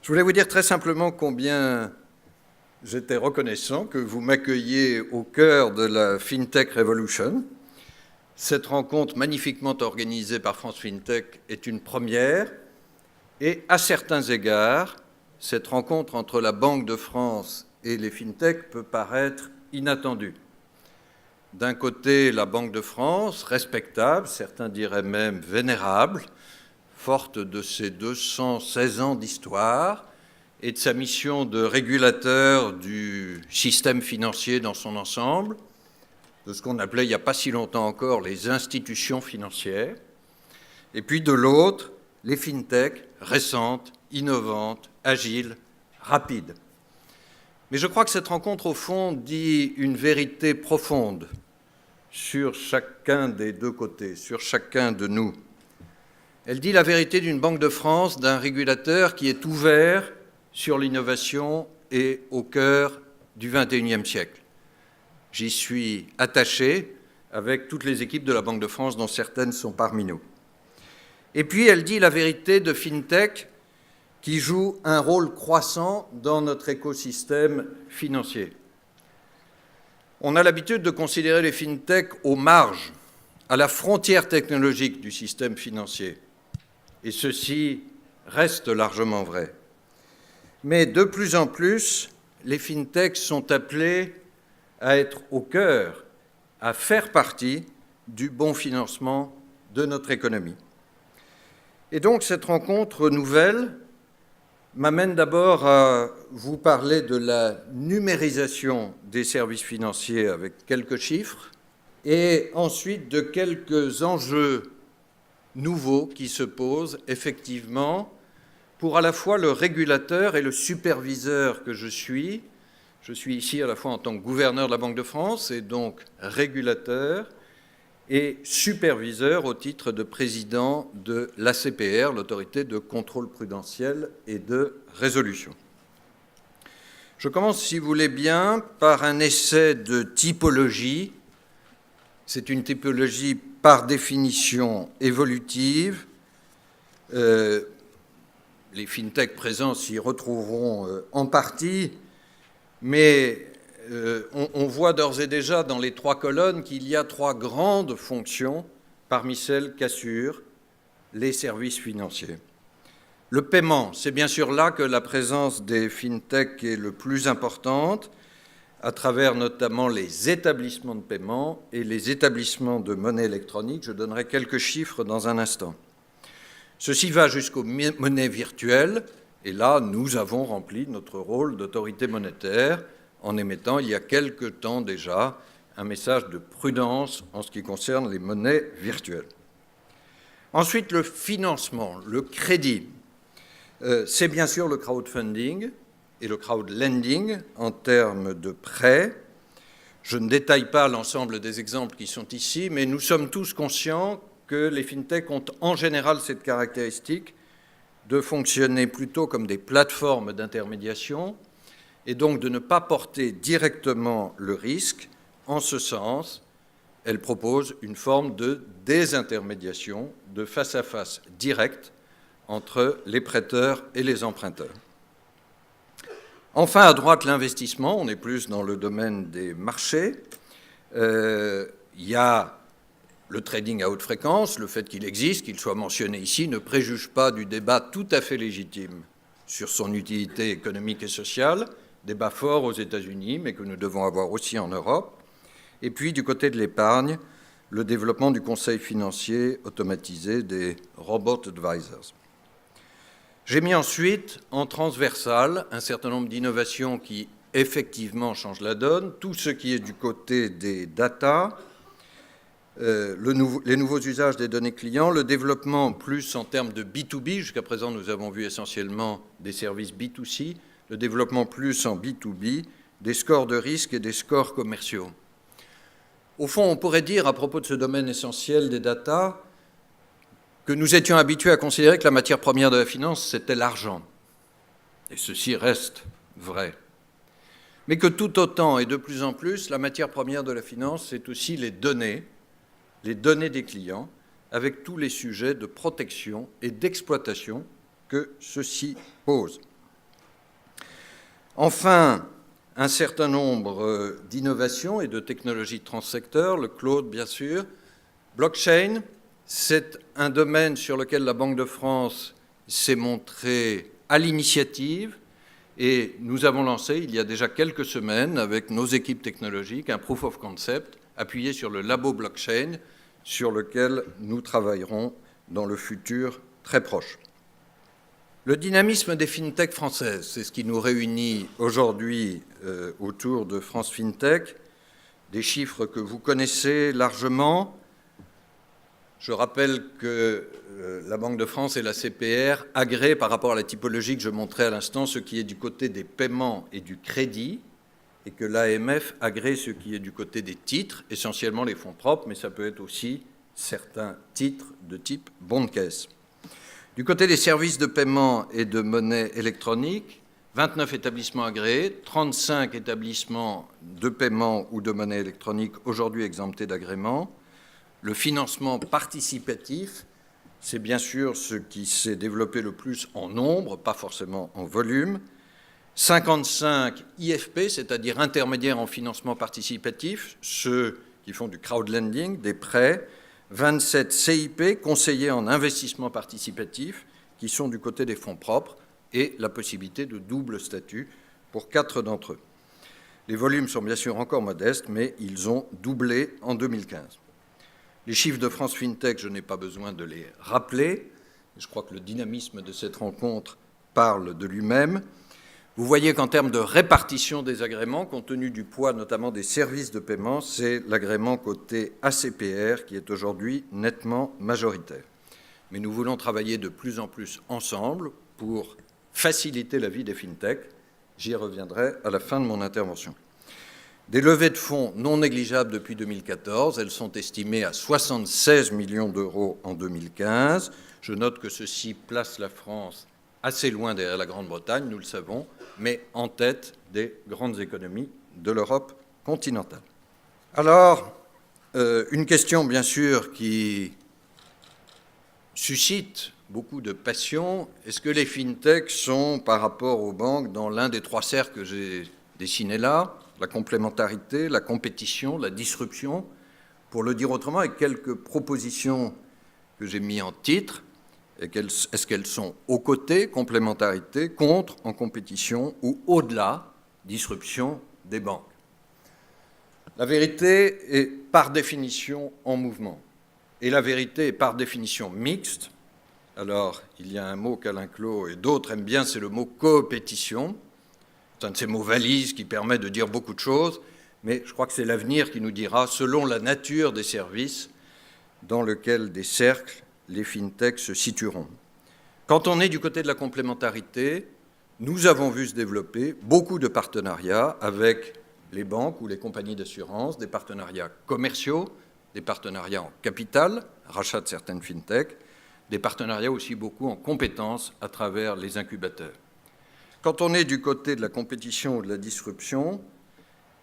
Je voulais vous dire très simplement combien j'étais reconnaissant que vous m'accueilliez au cœur de la FinTech Revolution. Cette rencontre magnifiquement organisée par France FinTech est une première et à certains égards, cette rencontre entre la Banque de France et les FinTech peut paraître inattendue. D'un côté, la Banque de France, respectable, certains diraient même vénérable, forte de ses 216 ans d'histoire et de sa mission de régulateur du système financier dans son ensemble, de ce qu'on appelait il n'y a pas si longtemps encore les institutions financières, et puis de l'autre, les FinTech récentes, innovantes, agiles, rapides. Mais je crois que cette rencontre, au fond, dit une vérité profonde sur chacun des deux côtés, sur chacun de nous. Elle dit la vérité d'une Banque de France, d'un régulateur qui est ouvert sur l'innovation et au cœur du XXIe siècle. J'y suis attaché avec toutes les équipes de la Banque de France, dont certaines sont parmi nous. Et puis elle dit la vérité de FinTech qui joue un rôle croissant dans notre écosystème financier. On a l'habitude de considérer les FinTech aux marges, à la frontière technologique du système financier. Et ceci reste largement vrai. Mais de plus en plus, les FinTech sont appelés à être au cœur, à faire partie du bon financement de notre économie. Et donc cette rencontre nouvelle m'amène d'abord à vous parler de la numérisation des services financiers avec quelques chiffres et ensuite de quelques enjeux nouveaux qui se posent effectivement pour à la fois le régulateur et le superviseur que je suis. Je suis ici à la fois en tant que gouverneur de la Banque de France et donc régulateur et superviseur au titre de président de l'ACPR, l'autorité de contrôle prudentiel et de résolution. Je commence, si vous voulez bien, par un essai de typologie. C'est une typologie par définition évolutive. Les FinTech présents s'y retrouveront en partie, mais on voit d'ores et déjà dans les trois colonnes qu'il y a trois grandes fonctions parmi celles qu'assurent les services financiers. Le paiement, c'est bien sûr là que la présence des FinTech est le plus importante, à travers notamment les établissements de paiement et les établissements de monnaie électronique. Je donnerai quelques chiffres dans un instant. Ceci va jusqu'aux monnaies virtuelles, et là, nous avons rempli notre rôle d'autorité monétaire en émettant, il y a quelque temps déjà, un message de prudence en ce qui concerne les monnaies virtuelles. Ensuite, le financement, le crédit, c'est bien sûr le crowdfunding et le crowdlending en termes de prêts. Je ne détaille pas l'ensemble des exemples qui sont ici, mais nous sommes tous conscients que les FinTech ont en général cette caractéristique de fonctionner plutôt comme des plateformes d'intermédiation et donc de ne pas porter directement le risque. En ce sens, elles proposent une forme de désintermédiation, de face-à-face direct entre les prêteurs et les emprunteurs. Enfin, à droite, l'investissement, on est plus dans le domaine des marchés. Il y a le trading à haute fréquence, le fait qu'il existe, qu'il soit mentionné ici, ne préjuge pas du débat tout à fait légitime sur son utilité économique et sociale, débat fort aux États-Unis, mais que nous devons avoir aussi en Europe. Et puis, du côté de l'épargne, le développement du conseil financier automatisé des robot advisors. J'ai mis ensuite en transversal un certain nombre d'innovations qui effectivement changent la donne, tout ce qui est du côté des data, les nouveaux usages des données clients, le développement plus en termes de B2B, jusqu'à présent nous avons vu essentiellement des services B2C, le développement plus en B2B, des scores de risque et des scores commerciaux. Au fond, on pourrait dire à propos de ce domaine essentiel des data que nous étions habitués à considérer que la matière première de la finance, c'était l'argent. Et ceci reste vrai. Mais que tout autant et de plus en plus, la matière première de la finance, c'est aussi les données des clients, avec tous les sujets de protection et d'exploitation que ceci pose. Enfin, un certain nombre d'innovations et de technologies de transsecteur, le cloud bien sûr. Blockchain, c'est un domaine sur lequel la Banque de France s'est montrée à l'initiative et nous avons lancé il y a déjà quelques semaines avec nos équipes technologiques un proof of concept appuyé sur le labo blockchain sur lequel nous travaillerons dans le futur très proche. Le dynamisme des fintechs françaises, c'est ce qui nous réunit aujourd'hui autour de France FinTech, des chiffres que vous connaissez largement. Je rappelle que la Banque de France et la CPR agréent par rapport à la typologie que je montrais à l'instant ce qui est du côté des paiements et du crédit, et que l'AMF agrée ce qui est du côté des titres, essentiellement les fonds propres, mais ça peut être aussi certains titres de type bon de caisse. Du côté des services de paiement et de monnaie électronique, 29 établissements agréés, 35 établissements de paiement ou de monnaie électronique aujourd'hui exemptés d'agrément. Le financement participatif, c'est bien sûr ce qui s'est développé le plus en nombre, pas forcément en volume. 55 IFP, c'est-à-dire intermédiaires en financement participatif, ceux qui font du crowdlending, des prêts. 27 CIP, conseillers en investissement participatif, qui sont du côté des fonds propres, et la possibilité de double statut pour 4 d'entre eux. Les volumes sont bien sûr encore modestes, mais ils ont doublé en 2015. Les chiffres de France FinTech, je n'ai pas besoin de les rappeler. Je crois que le dynamisme de cette rencontre parle de lui-même. Vous voyez qu'en termes de répartition des agréments, compte tenu du poids notamment des services de paiement, c'est l'agrément côté ACPR qui est aujourd'hui nettement majoritaire. Mais nous voulons travailler de plus en plus ensemble pour faciliter la vie des fintechs. J'y reviendrai à la fin de mon intervention. Des levées de fonds non négligeables depuis 2014, elles sont estimées à 76 millions d'euros en 2015. Je note que ceci place la France assez loin derrière la Grande-Bretagne, nous le savons, mais en tête des grandes économies de l'Europe continentale. Alors, une question bien sûr qui suscite beaucoup de passion, est-ce que les fintechs sont, par rapport aux banques, dans l'un des 3 cercles que j'ai dessinés là, la complémentarité, la compétition, la disruption, pour le dire autrement, avec quelques propositions que j'ai mis en titre. Est-ce qu'elles sont aux côtés, complémentarité, contre, en compétition, ou au-delà, disruption des banques? La vérité est par définition en mouvement. Et la vérité est par définition mixte. Alors, il y a un mot qu'Alain Clot et d'autres aiment bien, c'est le mot coopétition. C'est un de ces mots valises qui permet de dire beaucoup de choses, mais je crois que c'est l'avenir qui nous dira, selon la nature des services dans lesquels des cercles les fintechs se situeront. Quand on est du côté de la complémentarité, nous avons vu se développer beaucoup de partenariats avec les banques ou les compagnies d'assurance, des partenariats commerciaux, des partenariats en capital, rachat de certaines fintechs, des partenariats aussi beaucoup en compétences à travers les incubateurs. Quand on est du côté de la compétition ou de la disruption,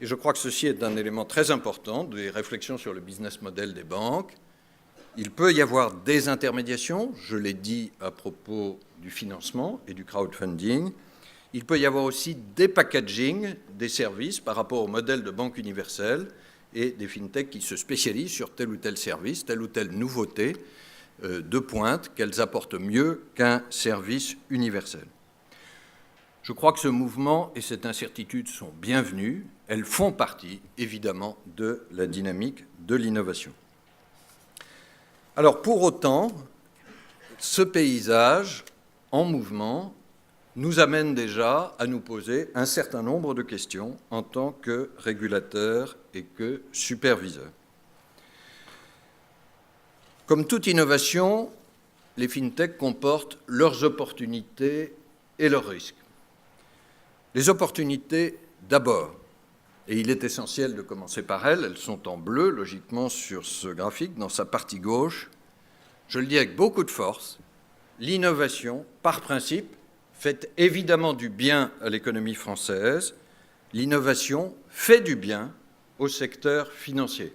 et je crois que ceci est un élément très important des réflexions sur le business model des banques, il peut y avoir des intermédiations, je l'ai dit à propos du financement et du crowdfunding. Il peut y avoir aussi des packaging des services par rapport au modèle de banque universelle et des fintechs qui se spécialisent sur tel ou tel service, telle ou telle nouveauté de pointe qu'elles apportent mieux qu'un service universel. Je crois que ce mouvement et cette incertitude sont bienvenus. Elles font partie, évidemment, de la dynamique de l'innovation. Alors, pour autant, ce paysage en mouvement nous amène déjà à nous poser un certain nombre de questions en tant que régulateurs et que superviseurs. Comme toute innovation, les fintechs comportent leurs opportunités et leurs risques. Les opportunités d'abord, et il est essentiel de commencer par elles sont en bleu, logiquement, sur ce graphique, dans sa partie gauche. Je le dis avec beaucoup de force, l'innovation, par principe, fait évidemment du bien à l'économie française. L'innovation fait du bien au secteur financier,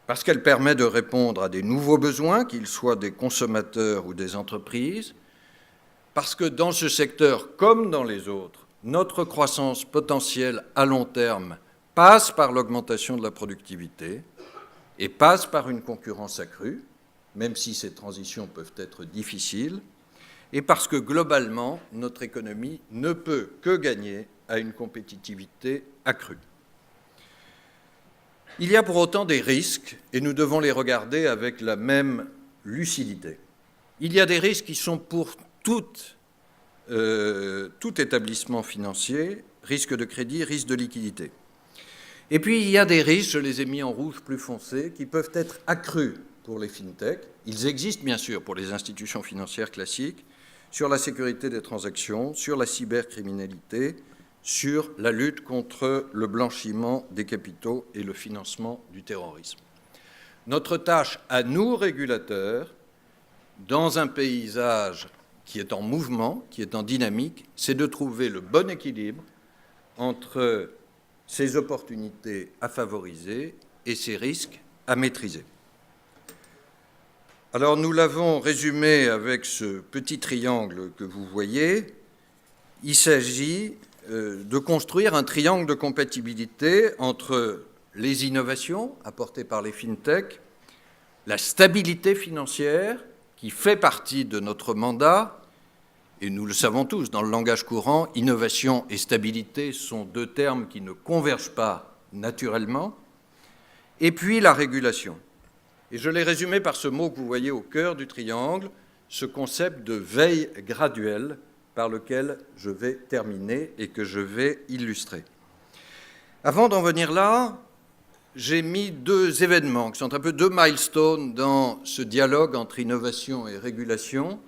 parce qu'elle permet de répondre à des nouveaux besoins, qu'ils soient des consommateurs ou des entreprises, parce que dans ce secteur, comme dans les autres, notre croissance potentielle à long terme passe par l'augmentation de la productivité et passe par une concurrence accrue, même si ces transitions peuvent être difficiles, et parce que globalement, notre économie ne peut que gagner à une compétitivité accrue. Il y a pour autant des risques, et nous devons les regarder avec la même lucidité. Il y a des risques qui sont pour tout établissement financier, risque de crédit, risque de liquidité. Et puis il y a des risques, je les ai mis en rouge plus foncé, qui peuvent être accrus pour les fintechs. Ils existent bien sûr pour les institutions financières classiques, sur la sécurité des transactions, sur la cybercriminalité, sur la lutte contre le blanchiment des capitaux et le financement du terrorisme. Notre tâche à nous, régulateurs, dans un paysage qui est en mouvement, qui est en dynamique, c'est de trouver le bon équilibre entre ces opportunités à favoriser et ces risques à maîtriser. Alors nous l'avons résumé avec ce petit triangle que vous voyez. Il s'agit de construire un triangle de compatibilité entre les innovations apportées par les fintechs, la stabilité financière qui fait partie de notre mandat, et nous le savons tous, dans le langage courant, innovation et stabilité sont deux termes qui ne convergent pas naturellement, et puis la régulation. Et je l'ai résumé par ce mot que vous voyez au cœur du triangle, ce concept de veille graduelle par lequel je vais terminer et que je vais illustrer. Avant d'en venir là, j'ai mis deux événements qui sont un peu deux milestones dans ce dialogue entre innovation et régulation.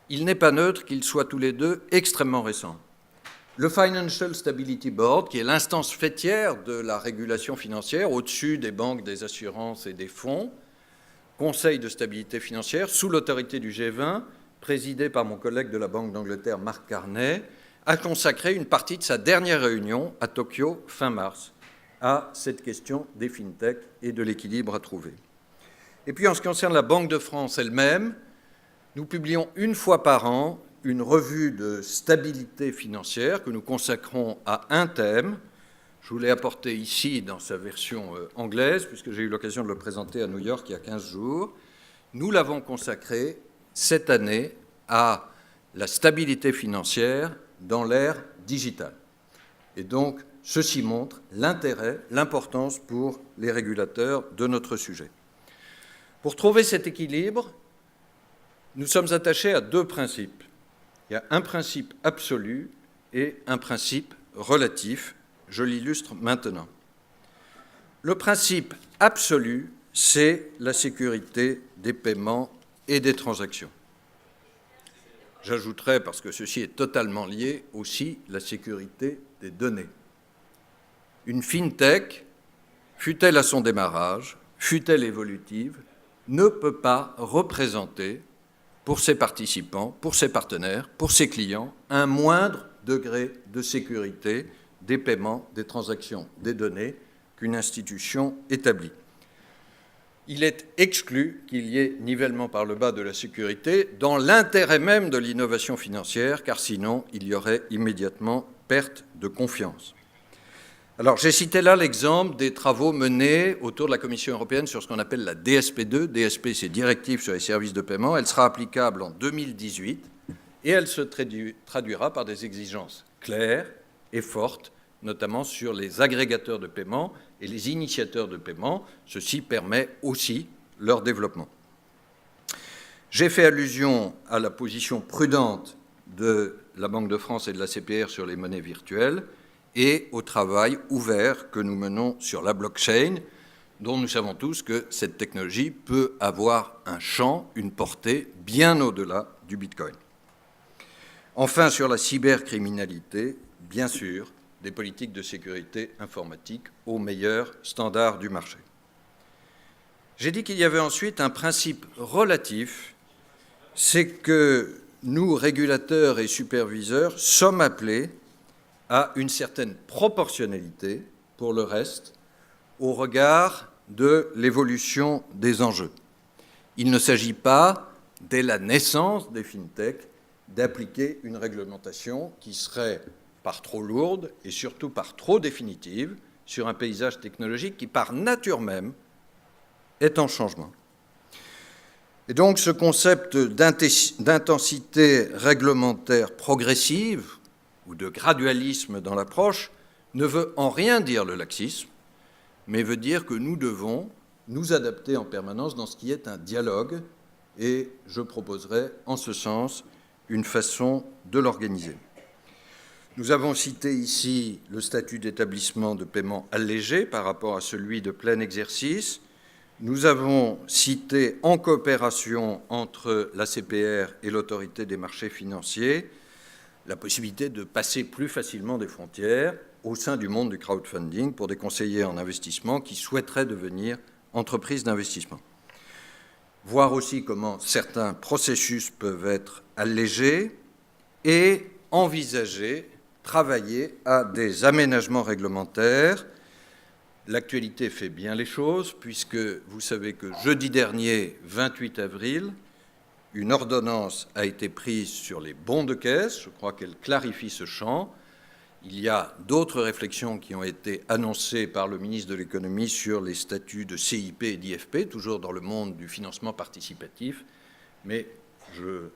Il n'est pas neutre qu'ils soient tous les deux extrêmement récents. Le Financial Stability Board, qui est l'instance faîtière de la régulation financière, au-dessus des banques, des assurances et des fonds, Conseil de stabilité financière, sous l'autorité du G20, présidé par mon collègue de la Banque d'Angleterre, Mark Carney, a consacré une partie de sa dernière réunion à Tokyo, fin mars, à cette question des fintechs et de l'équilibre à trouver. Et puis, en ce qui concerne la Banque de France elle-même, nous publions une fois par an une revue de stabilité financière que nous consacrons à un thème. Je vous l'ai apporté ici dans sa version anglaise, puisque j'ai eu l'occasion de le présenter à New York il y a 15 jours. Nous l'avons consacré cette année à la stabilité financière dans l'ère digitale. Et donc, ceci montre l'intérêt, l'importance pour les régulateurs de notre sujet. Pour trouver cet équilibre, nous sommes attachés à deux principes. Il y a un principe absolu et un principe relatif. Je l'illustre maintenant. Le principe absolu, c'est la sécurité des paiements et des transactions. J'ajouterai, parce que ceci est totalement lié, aussi la sécurité des données. Une fintech, fût-elle à son démarrage, fût-elle évolutive, ne peut pas représenter pour ses participants, pour ses partenaires, pour ses clients, un moindre degré de sécurité des paiements, des transactions, des données qu'une institution établit. Il est exclu qu'il y ait nivellement par le bas de la sécurité dans l'intérêt même de l'innovation financière, car sinon il y aurait immédiatement perte de confiance. Alors j'ai cité là l'exemple des travaux menés autour de la Commission européenne sur ce qu'on appelle la DSP2. DSP, c'est Directive sur les services de paiement. Elle sera applicable en 2018 et elle se traduira par des exigences claires et fortes, notamment sur les agrégateurs de paiement et les initiateurs de paiement. Ceci permet aussi leur développement. J'ai fait allusion à la position prudente de la Banque de France et de la CPR sur les monnaies virtuelles et au travail ouvert que nous menons sur la blockchain, dont nous savons tous que cette technologie peut avoir un champ, une portée bien au-delà du Bitcoin. Enfin, sur la cybercriminalité, bien sûr, des politiques de sécurité informatique aux meilleurs standards du marché. J'ai dit qu'il y avait ensuite un principe relatif, c'est que nous, régulateurs et superviseurs, sommes appelés à une certaine proportionnalité, pour le reste, au regard de l'évolution des enjeux. Il ne s'agit pas, dès la naissance des fintechs, d'appliquer une réglementation qui serait par trop lourdes et surtout par trop définitives sur un paysage technologique qui, par nature même, est en changement. Et donc ce concept d'intensité réglementaire progressive ou de gradualisme dans l'approche ne veut en rien dire le laxisme, mais veut dire que nous devons nous adapter en permanence dans ce qui est un dialogue, et je proposerai en ce sens une façon de l'organiser. Nous avons cité ici le statut d'établissement de paiement allégé par rapport à celui de plein exercice. Nous avons cité en coopération entre la CPR et l'autorité des marchés financiers la possibilité de passer plus facilement des frontières au sein du monde du crowdfunding pour des conseillers en investissement qui souhaiteraient devenir entreprises d'investissement. Voir aussi comment certains processus peuvent être allégés et envisager, travailler à des aménagements réglementaires. L'actualité fait bien les choses, puisque vous savez que jeudi dernier, 28 avril, une ordonnance a été prise sur les bons de caisse. Je crois qu'elle clarifie ce champ. Il y a d'autres réflexions qui ont été annoncées par le ministre de l'économie sur les statuts de CIP et d'IFP, toujours dans le monde du financement participatif, mais je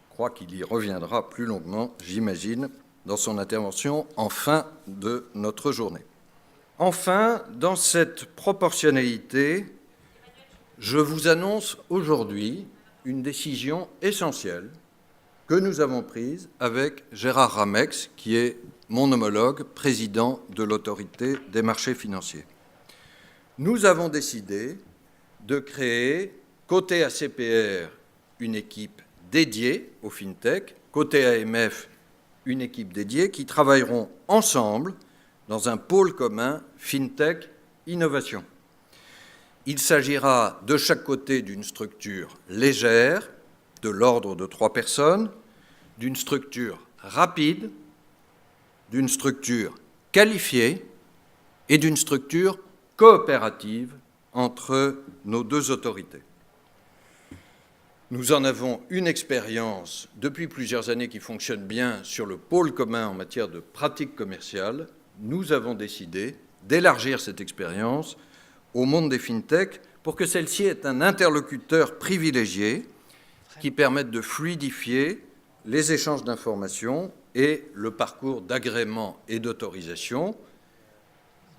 crois qu'il y reviendra plus longuement, j'imagine, dans son intervention en fin de notre journée. Enfin, dans cette proportionnalité, je vous annonce aujourd'hui une décision essentielle que nous avons prise avec Gérard Ramex, qui est mon homologue, président de l'autorité des marchés financiers. Nous avons décidé de créer, côté ACPR, une équipe dédiée au FinTech, côté AMF, une équipe dédiée, qui travailleront ensemble dans un pôle commun FinTech Innovation. Il s'agira de chaque côté d'une structure légère, de l'ordre de 3 personnes, d'une structure rapide, d'une structure qualifiée et d'une structure coopérative entre nos deux autorités. Nous en avons une expérience depuis plusieurs années qui fonctionne bien sur le pôle commun en matière de pratiques commerciales. Nous avons décidé d'élargir cette expérience au monde des FinTech pour que celle-ci ait un interlocuteur privilégié qui permette de fluidifier les échanges d'informations et le parcours d'agrément et d'autorisation.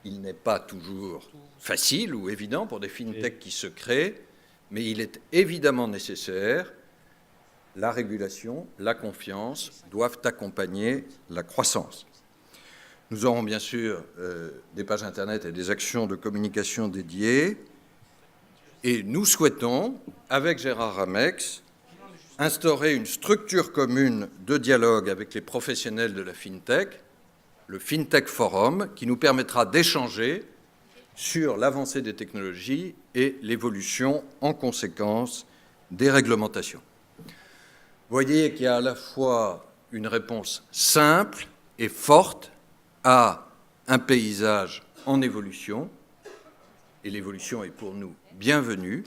Il n'est pas toujours facile ou évident pour des FinTech qui se créent, mais il est évidemment nécessaire. La régulation, la confiance doivent accompagner la croissance. Nous aurons bien sûr des pages Internet et des actions de communication dédiées. Et nous souhaitons, avec Gérard Ramex, instaurer une structure commune de dialogue avec les professionnels de la FinTech, le FinTech Forum, qui nous permettra d'échanger sur l'avancée des technologies et l'évolution en conséquence des réglementations. Vous voyez qu'il y a à la fois une réponse simple et forte à un paysage en évolution, et l'évolution est pour nous bienvenue.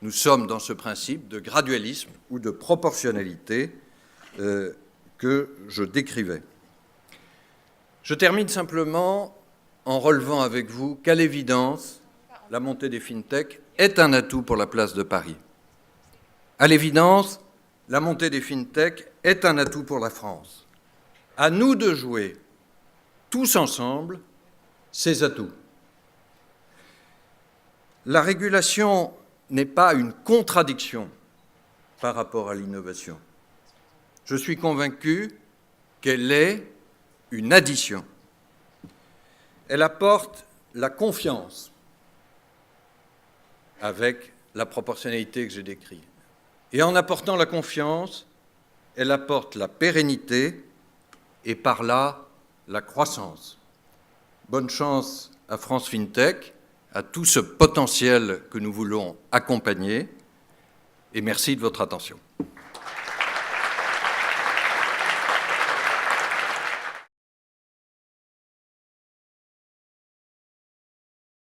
Nous sommes dans ce principe de gradualisme ou de proportionnalité que je décrivais. Je termine simplement en relevant avec vous qu'à l'évidence, la montée des FinTech est un atout pour la place de Paris. À l'évidence, la montée des FinTech est un atout pour la France. À nous de jouer tous ensemble ces atouts. La régulation n'est pas une contradiction par rapport à l'innovation. Je suis convaincu qu'elle est une addition. Elle apporte la confiance avec la proportionnalité que j'ai décrite. Et en apportant la confiance, elle apporte la pérennité et par là la croissance. Bonne chance à France FinTech, à tout ce potentiel que nous voulons accompagner, et merci de votre attention.